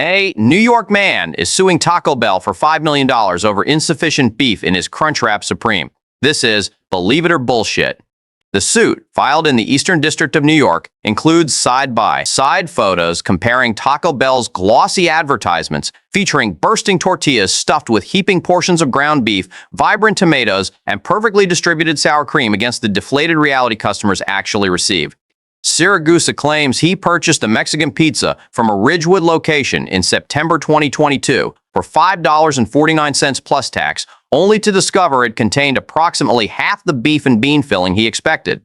A New York man is suing Taco Bell for $5 million over insufficient beef in his Crunchwrap Supreme. This is believe it or bullshit. The suit, filed in the Eastern District of New York, includes side-by-side photos comparing Taco Bell's glossy advertisements featuring bursting tortillas stuffed with heaping portions of ground beef, vibrant tomatoes, and perfectly distributed sour cream against the deflated reality customers actually receive. Siragusa claims he purchased a Mexican pizza from a Ridgewood location in September 2022 for $5.49 plus tax, only to discover it contained approximately half the beef and bean filling he expected.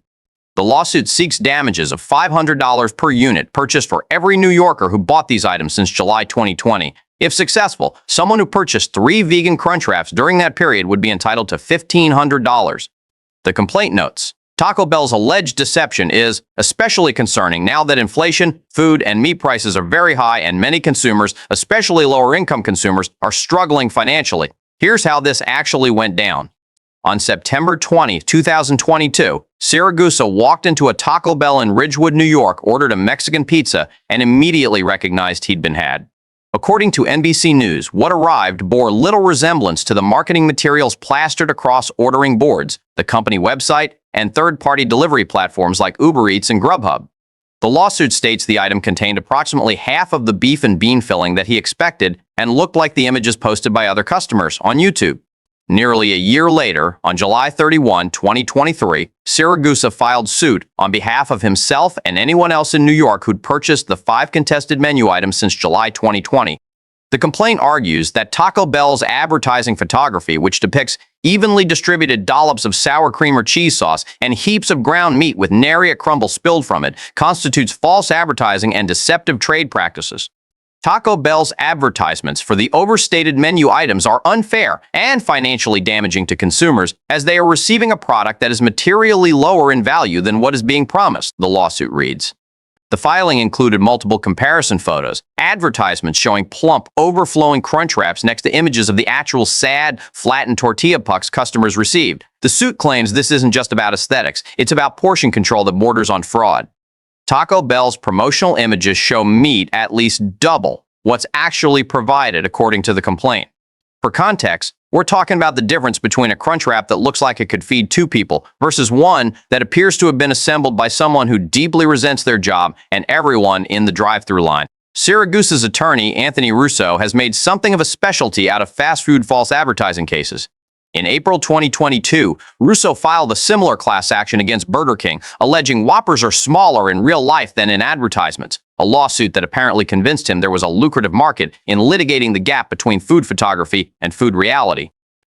The lawsuit seeks damages of $500 per unit purchased for every New Yorker who bought these items since July 2020. If successful, someone who purchased 3 vegan Crunchwraps during that period would be entitled to $1,500. The complaint notes, Taco Bell's alleged deception is especially concerning now that inflation, food, and meat prices are very high and many consumers, especially lower-income consumers, are struggling financially. Here's how this actually went down. On September 20, 2022, Siragusa walked into a Taco Bell in Ridgewood, New York, ordered a Mexican pizza, and immediately recognized he'd been had. According to NBC News, what arrived bore little resemblance to the marketing materials plastered across ordering boards, the company website, and third-party delivery platforms like Uber Eats and Grubhub. The lawsuit states the item contained approximately half of the beef and bean filling that he expected and looked like the images posted by other customers on YouTube. Nearly a year later, on July 31, 2023, Siragusa filed suit on behalf of himself and anyone else in New York who'd purchased the 5 contested menu items since July 2020. The complaint argues that Taco Bell's advertising photography, which depicts evenly distributed dollops of sour cream or cheese sauce and heaps of ground meat with nary a crumble spilled from it, constitutes false advertising and deceptive trade practices. Taco Bell's advertisements for the overstated menu items are unfair and financially damaging to consumers as they are receiving a product that is materially lower in value than what is being promised, the lawsuit reads. The filing included multiple comparison photos, advertisements showing plump, overflowing Crunchwraps next to images of the actual sad, flattened tortilla pucks customers received. The suit claims this isn't just about aesthetics, it's about portion control that borders on fraud. Taco Bell's promotional images show meat at least double what's actually provided, according to the complaint. For context, we're talking about the difference between a Crunchwrap that looks like it could feed 2 people versus one that appears to have been assembled by someone who deeply resents their job and everyone in the drive-thru line. Siragusa's attorney, Anthony Russo, has made something of a specialty out of fast food false advertising cases. In April 2022, Russo filed a similar class action against Burger King, alleging Whoppers are smaller in real life than in advertisements, a lawsuit that apparently convinced him there was a lucrative market in litigating the gap between food photography and food reality.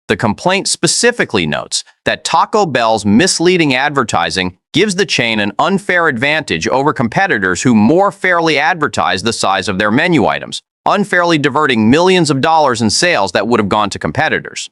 The complaint specifically notes that Taco Bell's misleading advertising gives the chain an unfair advantage over competitors who more fairly advertise the size of their menu items, unfairly diverting millions of dollars in sales that would have gone to competitors.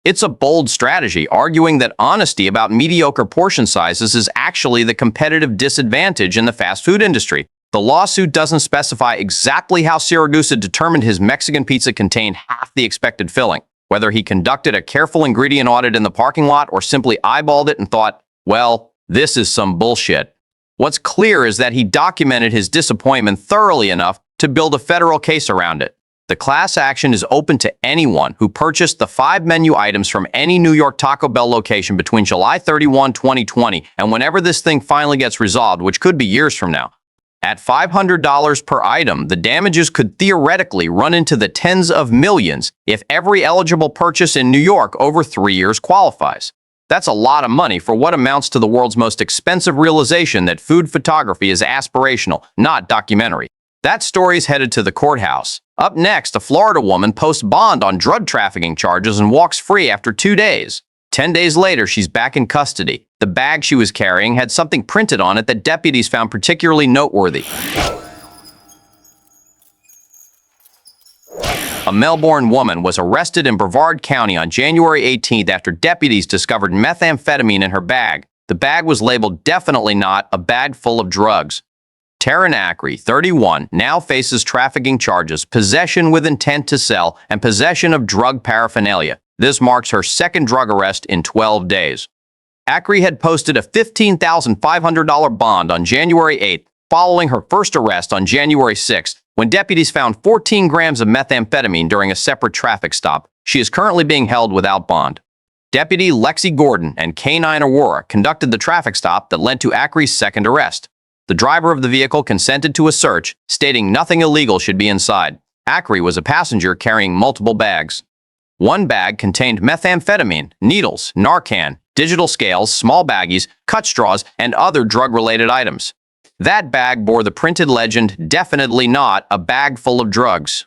It's a bold strategy, arguing that honesty about mediocre portion sizes is actually the competitive disadvantage in the fast food industry. The lawsuit doesn't specify exactly how Siragusa determined his Mexican pizza contained half the expected filling, whether he conducted a careful ingredient audit in the parking lot or simply eyeballed it and thought, well, this is some bullshit. What's clear is that he documented his disappointment thoroughly enough to build a federal case around it. The class action is open to anyone who purchased the 5 menu items from any New York Taco Bell location between July 31, 2020 and whenever this thing finally gets resolved, which could be years from now. At $500 per item, the damages could theoretically run into the tens of millions if every eligible purchase in New York over 3 years qualifies. That's a lot of money for what amounts to the world's most expensive realization that food photography is aspirational, not documentary. That story's headed to the courthouse. Up next, a Florida woman posts bond on drug trafficking charges and walks free after 2 days. 10 days later, she's back in custody. The bag she was carrying had something printed on it that deputies found particularly noteworthy. A Melbourne woman was arrested in Brevard County on January 18th after deputies discovered methamphetamine in her bag. The bag was labeled "definitely not a bag full of drugs." Taryn Acri, 31, now faces trafficking charges, possession with intent to sell, and possession of drug paraphernalia. This marks her second drug arrest in 12 days. Acri had posted a $15,500 bond on January 8th, following her first arrest on January 6th, when deputies found 14 grams of methamphetamine during a separate traffic stop. She is currently being held without bond. Deputy Lexi Gordon and K9 Aurora conducted the traffic stop that led to Acree's second arrest. The driver of the vehicle consented to a search, stating nothing illegal should be inside. Acree was a passenger carrying multiple bags. One bag contained methamphetamine, needles, Narcan, digital scales, small baggies, cut straws, and other drug-related items. That bag bore the printed legend, "Definitely not a bag full of drugs."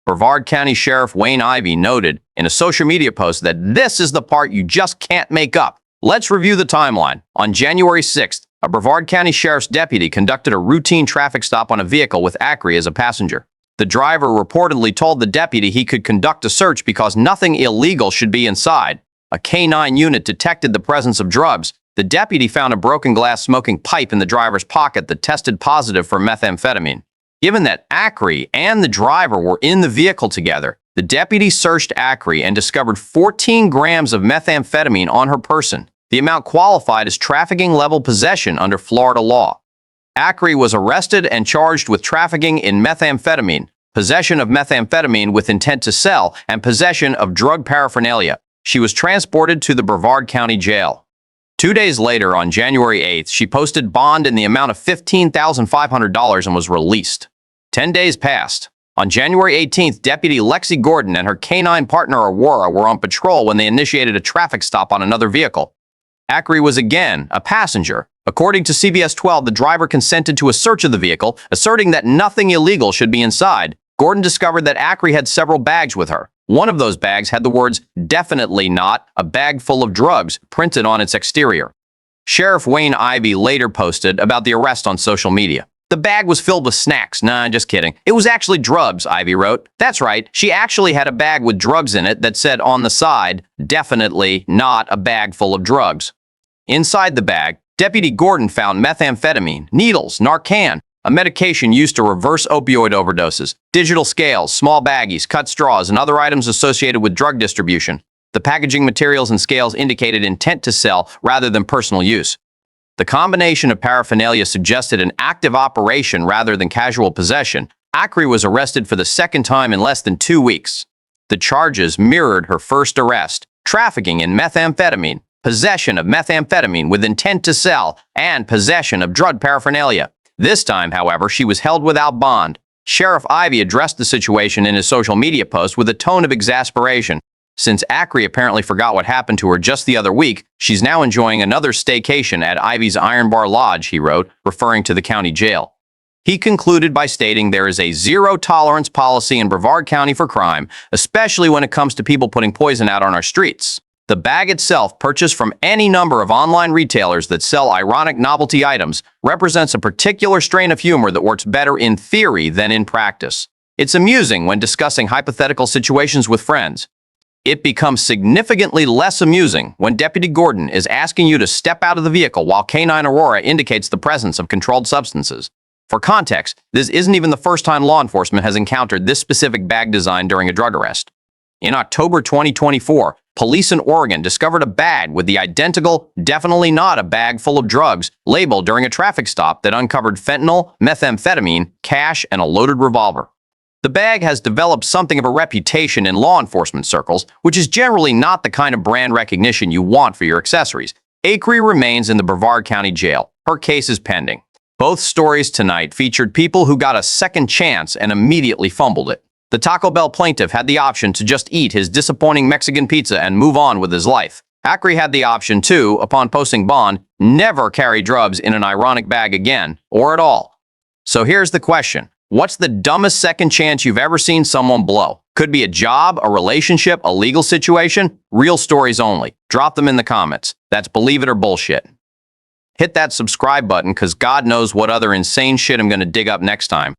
Brevard County Sheriff Wayne Ivey noted in a social media post that this is the part you just can't make up. Let's review the timeline. On January 6th, a Brevard County Sheriff's deputy conducted a routine traffic stop on a vehicle with Acree as a passenger. The driver reportedly told the deputy he could conduct a search because nothing illegal should be inside. A K9 unit detected the presence of drugs. The deputy found a broken glass smoking pipe in the driver's pocket that tested positive for methamphetamine. Given that Acree and the driver were in the vehicle together, the deputy searched Acree and discovered 14 grams of methamphetamine on her person. The amount qualified as trafficking-level possession under Florida law. Acree was arrested and charged with trafficking in methamphetamine, possession of methamphetamine with intent to sell, and possession of drug paraphernalia. She was transported to the Brevard County Jail. 2 days later, on January 8th, she posted bond in the amount of $15,500 and was released. 10 days passed. On January 18th, Deputy Lexi Gordon and her K9 partner Aurora were on patrol when they initiated a traffic stop on another vehicle. Acree was again a passenger. According to CBS 12, the driver consented to a search of the vehicle, asserting that nothing illegal should be inside. Gordon discovered that Acree had several bags with her. One of those bags had the words, "Definitely not a bag full of drugs," printed on its exterior. Sheriff Wayne Ivey later posted about the arrest on social media. "The bag was filled with snacks." Nah, just kidding. "It was actually drugs," Ivey wrote. "That's right. She actually had a bag with drugs in it that said on the side, 'Definitely not a bag full of drugs.'" Inside the bag, Deputy Gordon found methamphetamine, needles, Narcan, a medication used to reverse opioid overdoses, digital scales, small baggies, cut straws, and other items associated with drug distribution. The packaging materials and scales indicated intent to sell rather than personal use. The combination of paraphernalia suggested an active operation rather than casual possession. Acree was arrested for the second time in less than 2 weeks. The charges mirrored her first arrest: trafficking in methamphetamine, possession of methamphetamine with intent to sell, and possession of drug paraphernalia. This time, however, she was held without bond. Sheriff Ivey addressed the situation in his social media post with a tone of exasperation. Since Acree apparently forgot what happened to her just the other week, she's now enjoying another staycation at Ivey's Iron Bar Lodge, he wrote, referring to the county jail. He concluded by stating there is a zero-tolerance policy in Brevard County for crime, especially when it comes to people putting poison out on our streets. The bag itself, purchased from any number of online retailers that sell ironic novelty items, represents a particular strain of humor that works better in theory than in practice. It's amusing when discussing hypothetical situations with friends. It becomes significantly less amusing when Deputy Gordon is asking you to step out of the vehicle while K9 Aurora indicates the presence of controlled substances. For context, this isn't even the first time law enforcement has encountered this specific bag design during a drug arrest. In October 2024, police in Oregon discovered a bag with the identical, "Definitely not a bag full of drugs" label during a traffic stop that uncovered fentanyl, methamphetamine, cash, and a loaded revolver. The bag has developed something of a reputation in law enforcement circles, which is generally not the kind of brand recognition you want for your accessories. Acree remains in the Brevard County Jail. Her case is pending. Both stories tonight featured people who got a second chance and immediately fumbled it. The Taco Bell plaintiff had the option to just eat his disappointing Mexican pizza and move on with his life. Acree had the option to, upon posting bond, never carry drugs in an ironic bag again, or at all. So here's the question. What's the dumbest second chance you've ever seen someone blow? Could be a job, a relationship, a legal situation. Real stories only. Drop them in the comments. That's Believe It or Bullshit. Hit that subscribe button because God knows what other insane shit I'm going to dig up next time.